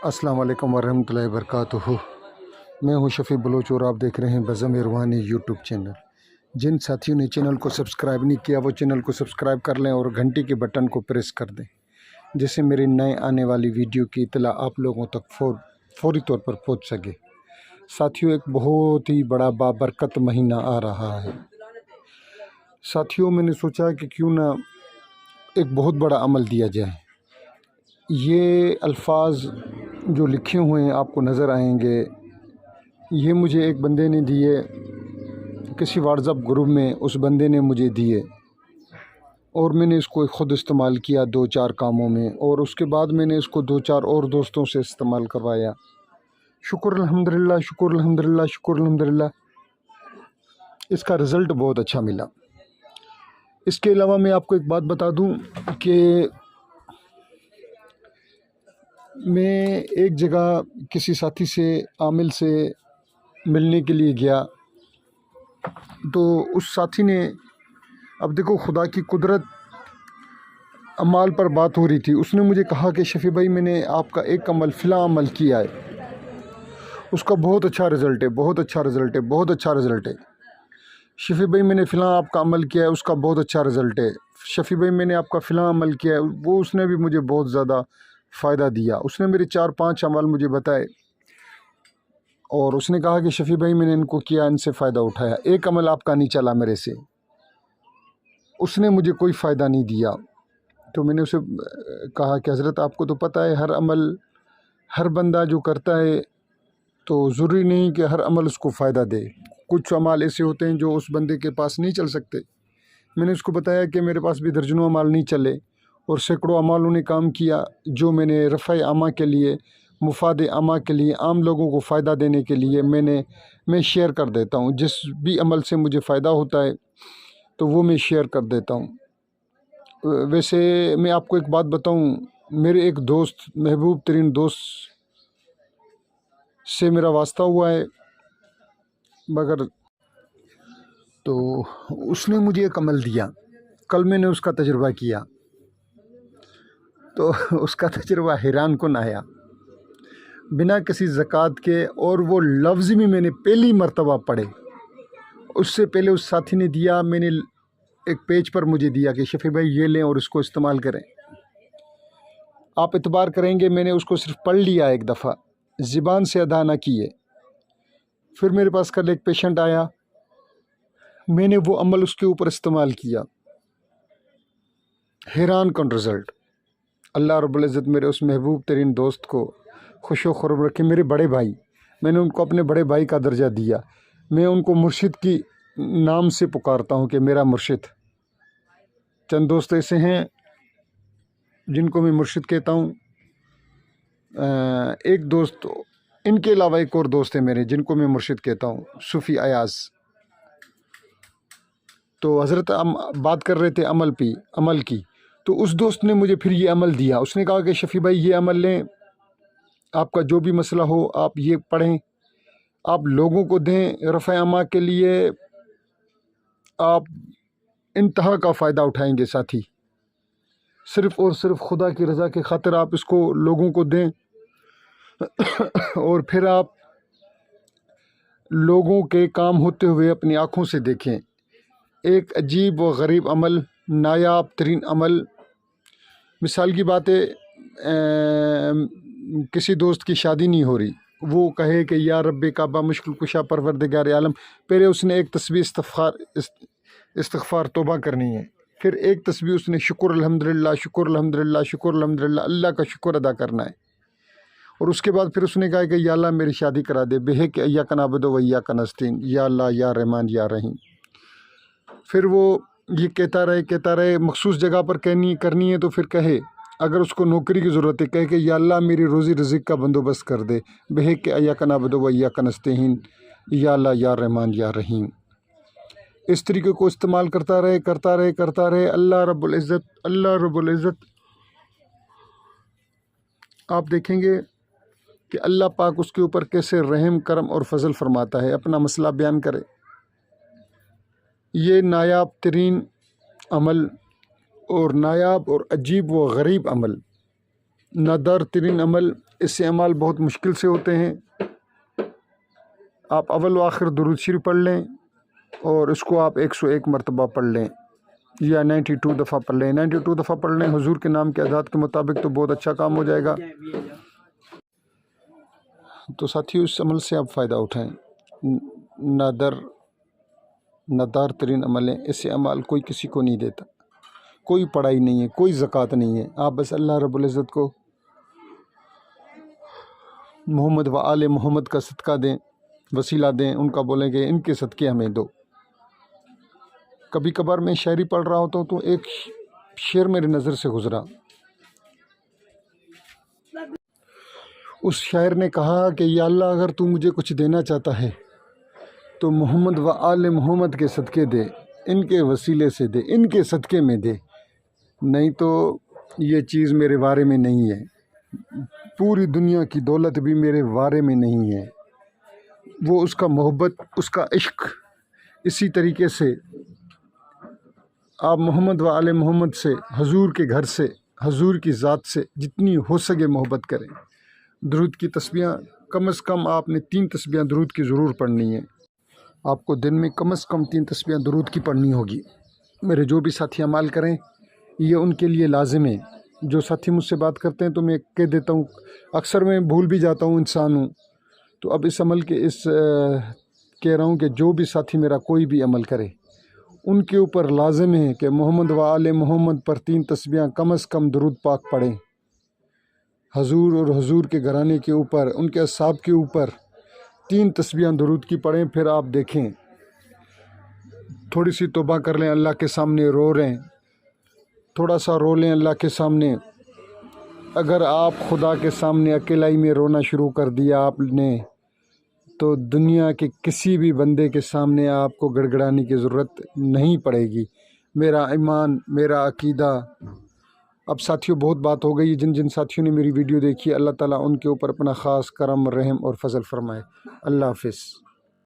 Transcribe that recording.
السلام علیکم ورحمۃ اللہ وبرکاتہ۔ میں ہوں شفیع بلوچ اور آپ دیکھ رہے ہیں بزم روحانی یوٹیوب چینل۔ جن ساتھیوں نے چینل کو سبسکرائب نہیں کیا وہ چینل کو سبسکرائب کر لیں اور گھنٹی کے بٹن کو پریس کر دیں، جس سے میری نئے آنے والی ویڈیو کی اطلاع آپ لوگوں تک فوری طور پر پہنچ سکے۔ ساتھیوں، ایک بہت ہی بڑا بابرکت مہینہ آ رہا ہے۔ ساتھیوں، میں نے سوچا کہ کیوں نہ ایک بہت بڑا عمل دیا جائے۔ یہ الفاظ جو لکھے ہوئے ہیں آپ کو نظر آئیں گے، یہ مجھے ایک بندے نے دیے، کسی واٹس ایپ گروپ میں اس بندے نے مجھے دیے، اور میں نے اس کو خود استعمال کیا 2-4 کاموں میں، اور اس کے بعد میں نے اس کو 2-4 اور دوستوں سے استعمال کروایا۔ شکر الحمدللہ، شکر الحمدللہ، شکر الحمدللہ، اس کا رزلٹ بہت اچھا ملا۔ اس کے علاوہ میں آپ کو ایک بات بتا دوں کہ میں ایک جگہ کسی ساتھی سے، عامل سے ملنے کے لیے گیا، تو اس ساتھی نے، اب دیکھو خدا کی قدرت، اعمال پر بات ہو رہی تھی، اس نے مجھے کہا کہ شفیع بھائی میں نے آپ کا ایک عمل، فلاں عمل کیا ہے، اس کا بہت اچھا رزلٹ ہے، بہت اچھا رزلٹ ہے، بہت اچھا رزلٹ ہے۔ شفیع بھائی میں نے فلاں آپ کا عمل کیا ہے، اس کا بہت اچھا رزلٹ ہے۔ شفیع بھائی میں نے آپ کا فلاں عمل کیا ہے، وہ اس نے بھی مجھے بہت زیادہ فائدہ دیا۔ اس نے میرے 4-5 عمل مجھے بتائے، اور اس نے کہا کہ شفیع بھائی میں نے ان کو کیا، ان سے فائدہ اٹھایا، ایک عمل آپ کا نہیں چلا میرے سے، اس نے مجھے کوئی فائدہ نہیں دیا۔ تو میں نے اسے کہا کہ حضرت آپ کو تو پتہ ہے ہر عمل، ہر بندہ جو کرتا ہے تو ضروری نہیں کہ ہر عمل اس کو فائدہ دے، کچھ اعمال ایسے ہوتے ہیں جو اس بندے کے پاس نہیں چل سکتے۔ میں نے اس کو بتایا کہ میرے پاس بھی درجنوں اعمال نہیں چلے، اور سینکڑوں اعمالوں نے کام کیا جو میں نے رفع عامہ کے لیے، مفاد عامہ کے لیے، عام لوگوں کو فائدہ دینے کے لیے میں شیئر کر دیتا ہوں۔ جس بھی عمل سے مجھے فائدہ ہوتا ہے تو وہ میں شیئر کر دیتا ہوں۔ ویسے میں آپ کو ایک بات بتاؤں، میرے ایک دوست، محبوب ترین دوست سے میرا واسطہ ہوا ہے، مگر تو اس نے مجھے ایک عمل دیا، کل میں نے اس کا تجربہ کیا، تو اس کا تجربہ حیران کن آیا، بنا کسی زکوٰۃ کے، اور وہ لفظ بھی میں نے پہلی مرتبہ پڑھے۔ اس سے پہلے اس ساتھی نے دیا، میں نے ایک پیج پر مجھے دیا کہ شفیع بھائی یہ لیں اور اس کو استعمال کریں۔ آپ اعتبار کریں گے میں نے اس کو صرف پڑھ لیا ایک دفعہ، زبان سے ادا نہ کیے۔ پھر میرے پاس کل ایک پیشنٹ آیا، میں نے وہ عمل اس کے اوپر استعمال کیا، حیران کن رزلٹ۔ اللہ رب العزت میرے اس محبوب ترین دوست کو خوش و خرم رکھے۔ میرے بڑے بھائی، میں نے ان کو اپنے بڑے بھائی کا درجہ دیا، میں ان کو مرشد کی نام سے پکارتا ہوں کہ میرا مرشد۔ چند دوست ایسے ہیں جن کو میں مرشد کہتا ہوں، ایک دوست، ان کے علاوہ ایک اور دوست ہے میرے جن کو میں مرشد کہتا ہوں، صوفی ایاز۔ تو حضرت ہم بات کر رہے تھے عمل کی، تو اس دوست نے مجھے پھر یہ عمل دیا۔ اس نے کہا کہ شفیع بھائی یہ عمل لیں، آپ کا جو بھی مسئلہ ہو آپ یہ پڑھیں، آپ لوگوں کو دیں، رفع عامہ کے لیے آپ انتہا کا فائدہ اٹھائیں گے ساتھی، صرف اور صرف خدا کی رضا کی خاطر آپ اس کو لوگوں کو دیں، اور پھر آپ لوگوں کے کام ہوتے ہوئے اپنی آنکھوں سے دیکھیں۔ ایک عجیب و غریب عمل، نایاب ترین عمل۔ مثال کی بات ہے، کسی دوست کی شادی نہیں ہو رہی، وہ کہے کہ یا رب کعبہ مشکل کشا پروردگار عالم، پہلے اس نے ایک تسبیح استغفار توبہ کرنی ہے، پھر ایک تسبیح اس نے شکر الحمدللہ، شکر الحمدللہ، شکر الحمدللہ، اللہ کا شکر ادا کرنا ہے، اور اس کے بعد پھر اس نے کہا کہ یا اللہ میری شادی کرا دے، بحق ایاک نعبد و ایاک نستعین، یا اللہ یا رحمان یا رحیم۔ پھر وہ یہ کہتا رہے، مخصوص جگہ پر کرنی ہے تو پھر کہے، اگر اس کو نوکری کی ضرورت ہے کہے کہ یا اللہ میری روزی رزق کا بندوبست کر دے، بحق ایاک نعبد و ایاک نستعین، یا اللہ یا رحمان یا رحیم۔ اس طریقے کو استعمال کرتا رہے، اللہ رب العزت آپ دیکھیں گے کہ اللہ پاک اس کے اوپر کیسے رحم، کرم اور فضل فرماتا ہے۔ اپنا مسئلہ بیان کرے۔ یہ نایاب ترین عمل اور نایاب اور عجیب و غریب عمل نادر ترین عمل، اس سے اعمال بہت مشکل سے ہوتے ہیں۔ آپ اول و آخر درود شریف پڑھ لیں اور اس کو آپ 101 مرتبہ پڑھ لیں یا 92 دفعہ پڑھ لیں۔ 92 دفعہ پڑھ لیں حضور کے نام کے اعداد کے مطابق، تو بہت اچھا کام ہو جائے گا۔ تو ساتھیو، اس عمل سے آپ فائدہ اٹھائیں۔ نادر ترین عمل ہے، اس سے اعمال کوئی کسی کو نہیں دیتا، کوئی پڑھائی نہیں ہے، کوئی زکوٰۃ نہیں ہے۔ آپ بس اللہ رب العزت کو محمد و آل محمد کا صدقہ دیں، وسیلہ دیں، ان کا بولیں کہ ان کے صدقے ہمیں دو۔ کبھی کبھار میں شاعری پڑھ رہا ہوتا ہوں تو ایک شعر میرے نظر سے گزرا۔ اس شاعر نے کہا کہ یا اللہ، اگر تو مجھے کچھ دینا چاہتا ہے تو محمد و آل محمد کے صدقے دے، ان کے وسیلے سے دے، ان کے صدقے میں دے، نہیں تو یہ چیز میرے وارے میں نہیں ہے، پوری دنیا کی دولت بھی میرے وارے میں نہیں ہے۔ وہ اس کا محبت، اس کا عشق۔ اسی طریقے سے آپ محمد و آل محمد سے، حضور کے گھر سے، حضور کی ذات سے جتنی ہو سکے محبت کریں۔ درود کی تسبیحاں کم از کم آپ نے 3 تسبیحاں درود کی ضرور پڑھنی ہے۔ آپ کو دن میں کم از کم 3 تسبیحاں درود کی پڑھنی ہوگی۔ میرے جو بھی ساتھی عمال کریں، یہ ان کے لیے لازم ہے۔ جو ساتھی مجھ سے بات کرتے ہیں تو میں کہہ دیتا ہوں، اکثر میں بھول بھی جاتا ہوں، انسان ہوں، تو اب اس عمل کے کہہ رہا ہوں کہ جو بھی ساتھی میرا کوئی بھی عمل کرے، ان کے اوپر لازم ہے کہ محمد و آل محمد پر 3 تسبیحاں کم از کم درود پاک پڑھیں۔ حضور اور حضور کے گھرانے کے اوپر، ان کے اصحاب کے اوپر 3 تسبیحاں درود کی پڑھیں۔ پھر آپ دیکھیں، تھوڑی سی توبہ کر لیں، اللہ کے سامنے رو رہے ہیں، تھوڑا سا رو لیں اللہ کے سامنے۔ اگر آپ خدا کے سامنے اکیلائی میں رونا شروع کر دیا آپ نے، تو دنیا کے کسی بھی بندے کے سامنے آپ کو گڑ گڑانے کی ضرورت نہیں پڑے گی۔ میرا ایمان، میرا عقیدہ۔ اب ساتھیوں، بہت بات ہو گئی۔ جن ساتھیوں نے میری ویڈیو دیکھی، اللہ تعالیٰ ان کے اوپر اپنا خاص کرم، رحم اور فضل فرمائے۔ اللہ حافظ۔